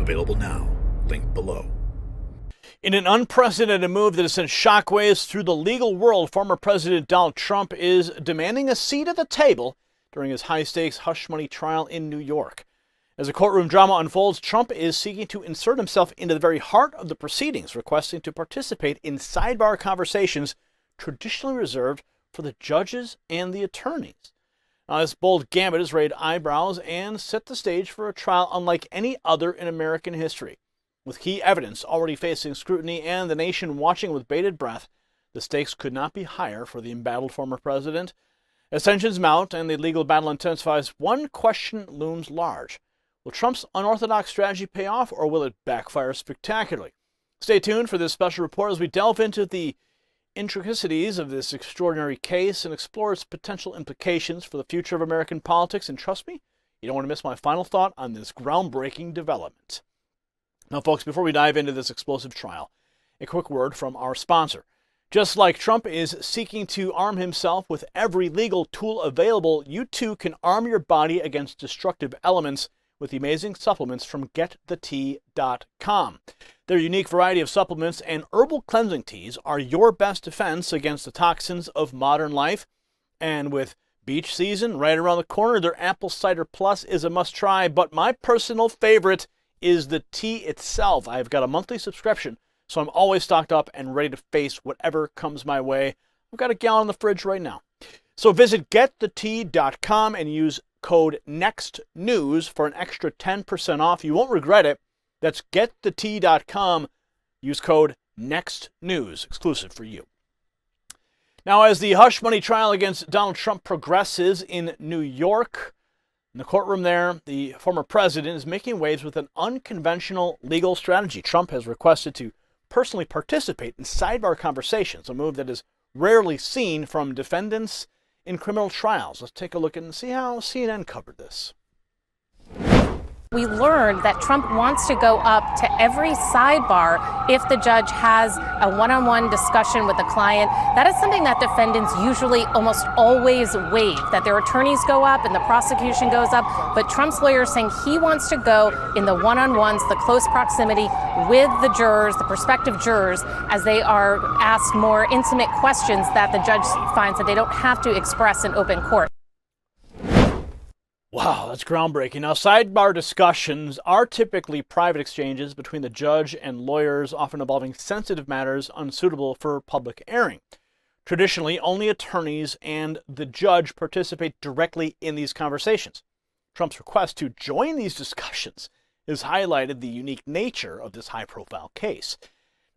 Available now. Link below. In an unprecedented move that has sent shockwaves through the legal world, former President Donald Trump is demanding a seat at the table during his high-stakes hush money trial in New York. As the courtroom drama unfolds, Trump is seeking to insert himself into the very heart of the proceedings, requesting to participate in sidebar conversations traditionally reserved for the judges and the attorneys. Now, this bold gambit has raised eyebrows and set the stage for a trial unlike any other in American history. With key evidence already facing scrutiny and the nation watching with bated breath, the stakes could not be higher for the embattled former president. As tensions mount and the legal battle intensifies, one question looms large. Will Trump's unorthodox strategy pay off, or will it backfire spectacularly? Stay tuned for this special report as we delve into the intricacies of this extraordinary case and explore its potential implications for the future of American politics. And trust me, you don't want to miss my final thought on this groundbreaking development. Now, folks, before we dive into this explosive trial, a quick word from our sponsor. Just like Trump is seeking to arm himself with every legal tool available, you too can arm your body against destructive elements with the amazing supplements from GetTheTea.com. Their unique variety of supplements and herbal cleansing teas are your best defense against the toxins of modern life. And with beach season right around the corner, their Apple Cider Plus is a must-try. But my personal favorite is the tea itself. I've got a monthly subscription, so I'm always stocked up and ready to face whatever comes my way. I've got a gallon in the fridge right now. So visit GetTheTea.com and use code NEXTNEWS for an extra 10% off. You won't regret it. That's GetTheTea.com. Use code NEXTNEWS, exclusive for you. Now, as the hush money trial against Donald Trump progresses in New York, in the courtroom there, the former president is making waves with an unconventional legal strategy. Trump has requested to personally participate in sidebar conversations, a move that is rarely seen from defendants in criminal trials. Let's take a look and see how CNN covered this. We learned that Trump wants to go up to every sidebar if the judge has a one-on-one discussion with the client. That is something that defendants usually almost always waive, that their attorneys go up and the prosecution goes up. But Trump's lawyer is saying he wants to go in the one-on-ones, the close proximity with the jurors, the prospective jurors, as they are asked more intimate questions that the judge finds that they don't have to express in open court. Wow, that's groundbreaking. Now, sidebar discussions are typically private exchanges between the judge and lawyers, often involving sensitive matters unsuitable for public airing. Traditionally, only attorneys and the judge participate directly in these conversations. Trump's request to join these discussions has highlighted the unique nature of this high-profile case.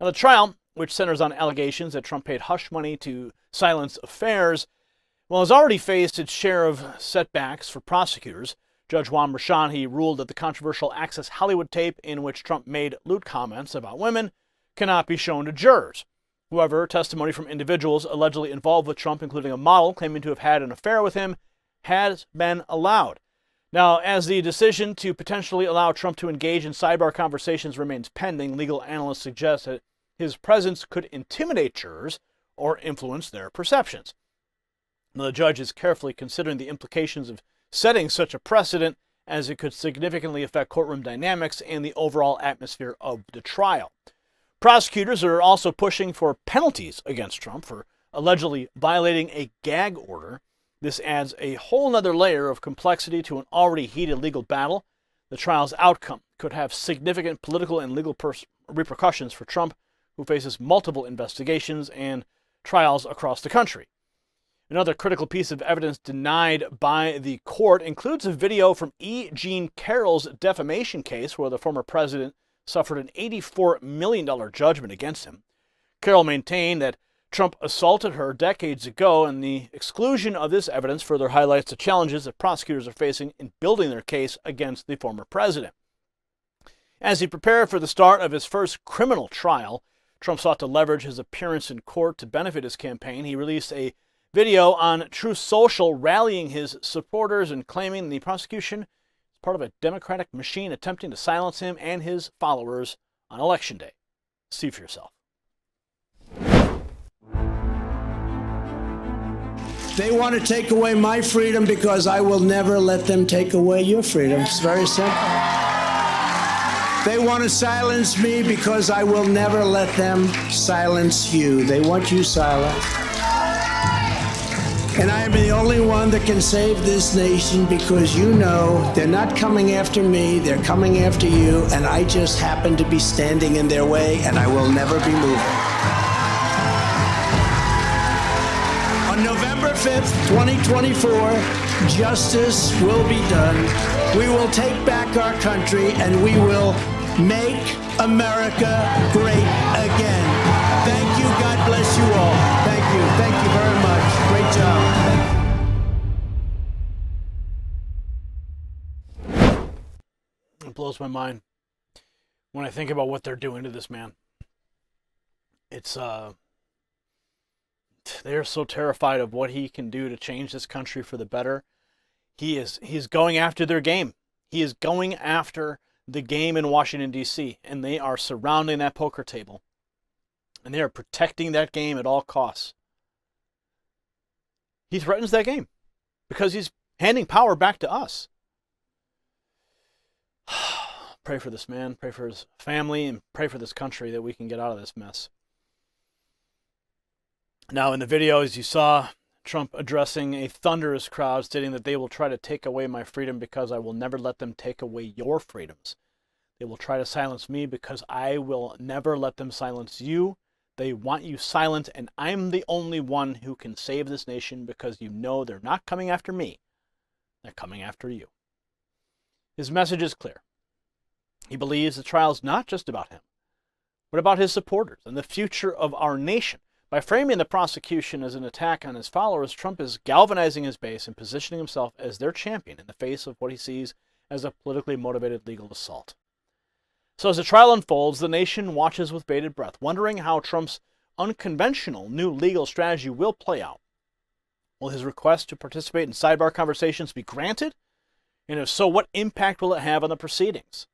Now, the trial, which centers on allegations that Trump paid hush money to silence affairs, has already faced its share of setbacks for prosecutors. Judge Juan Merchan ruled that the controversial Access Hollywood tape in which Trump made lewd comments about women cannot be shown to jurors. However, testimony from individuals allegedly involved with Trump, including a model claiming to have had an affair with him, has been allowed. Now, as the decision to potentially allow Trump to engage in sidebar conversations remains pending, legal analysts suggest that his presence could intimidate jurors or influence their perceptions. Now, the judge is carefully considering the implications of setting such a precedent, as it could significantly affect courtroom dynamics and the overall atmosphere of the trial. Prosecutors are also pushing for penalties against Trump for allegedly violating a gag order. This adds a whole other layer of complexity to an already heated legal battle. The trial's outcome could have significant political and legal repercussions for Trump, who faces multiple investigations and trials across the country. Another critical piece of evidence denied by the court includes a video from E. Jean Carroll's defamation case, where the former president suffered an $84 million judgment against him. Carroll maintained that Trump assaulted her decades ago, and the exclusion of this evidence further highlights the challenges that prosecutors are facing in building their case against the former president. As he prepared for the start of his first criminal trial, Trump sought to leverage his appearance in court to benefit his campaign. He released a video on Truth Social rallying his supporters and claiming the prosecution is part of a Democratic machine attempting to silence him and his followers on Election Day. See for yourself. They want to take away my freedom because I will never let them take away your freedom. It's very simple. They want to silence me because I will never let them silence you. They want you silent. And I am the only one that can save this nation because you know they're not coming after me, they're coming after you, and I just happen to be standing in their way, and I will never be moving. On November 5th, 2024, justice will be done. We will take back our country, and we will make America great again. Thank you. God bless you all. Thank you. Thank you very much. Great job. It blows my mind when I think about what they're doing to this man. It's they're so terrified of what he can do to change this country for the better. He's going after their game. He is going after the game in Washington, D.C., and they are surrounding that poker table. And they are protecting that game at all costs. He threatens that game because he's handing power back to us. Pray for this man, pray for his family, and pray for this country that we can get out of this mess. Now, in the video, as you saw, Trump addressing a thunderous crowd, stating that they will try to take away my freedom because I will never let them take away your freedoms. They will try to silence me because I will never let them silence you. They want you silent, and I'm the only one who can save this nation because you know they're not coming after me. They're coming after you. His message is clear. He believes the trial is not just about him, but about his supporters and the future of our nation. By framing the prosecution as an attack on his followers, Trump is galvanizing his base and positioning himself as their champion in the face of what he sees as a politically motivated legal assault. So as the trial unfolds, the nation watches with bated breath, wondering how Trump's unconventional new legal strategy will play out. Will his request to participate in sidebar conversations be granted? And if so, what impact will it have on the proceedings?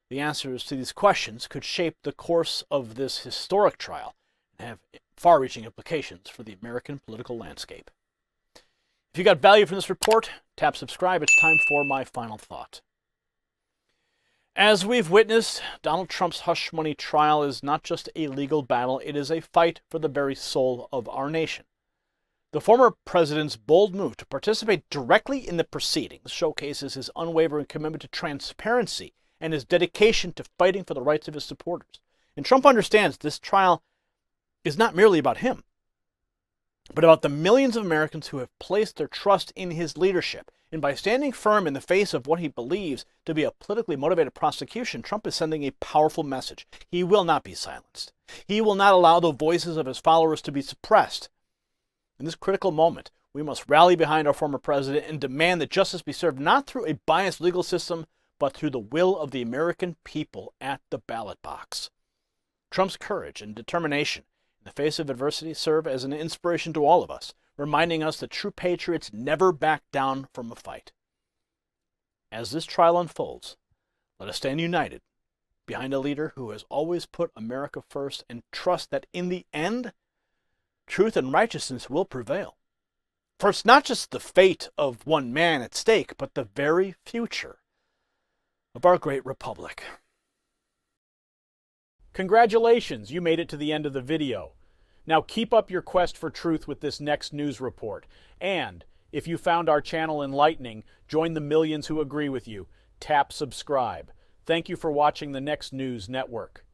The answers to these questions could shape the course of this historic trial and have far-reaching implications for the American political landscape. If you got value from this report, tap subscribe. It's time for my final thought. As we've witnessed, Donald Trump's hush money trial is not just a legal battle, it is a fight for the very soul of our nation. The former president's bold move to participate directly in the proceedings showcases his unwavering commitment to transparency and his dedication to fighting for the rights of his supporters. And Trump understands this trial is not merely about him, but about the millions of Americans who have placed their trust in his leadership. And by standing firm in the face of what he believes to be a politically motivated prosecution, Trump is sending a powerful message. He will not be silenced. He will not allow the voices of his followers to be suppressed. In this critical moment, we must rally behind our former president and demand that justice be served not through a biased legal system, but through the will of the American people at the ballot box. Trump's courage and determination in the face of adversity serve as an inspiration to all of us, reminding us that true patriots never back down from a fight. As this trial unfolds, let us stand united behind a leader who has always put America first and trust that in the end, truth and righteousness will prevail. For it's not just the fate of one man at stake, but the very future of our great republic. Congratulations, you made it to the end of the video. Now keep up your quest for truth with this next news report. And if you found our channel enlightening, join the millions who agree with you. Tap subscribe. Thank you for watching the Next News Network.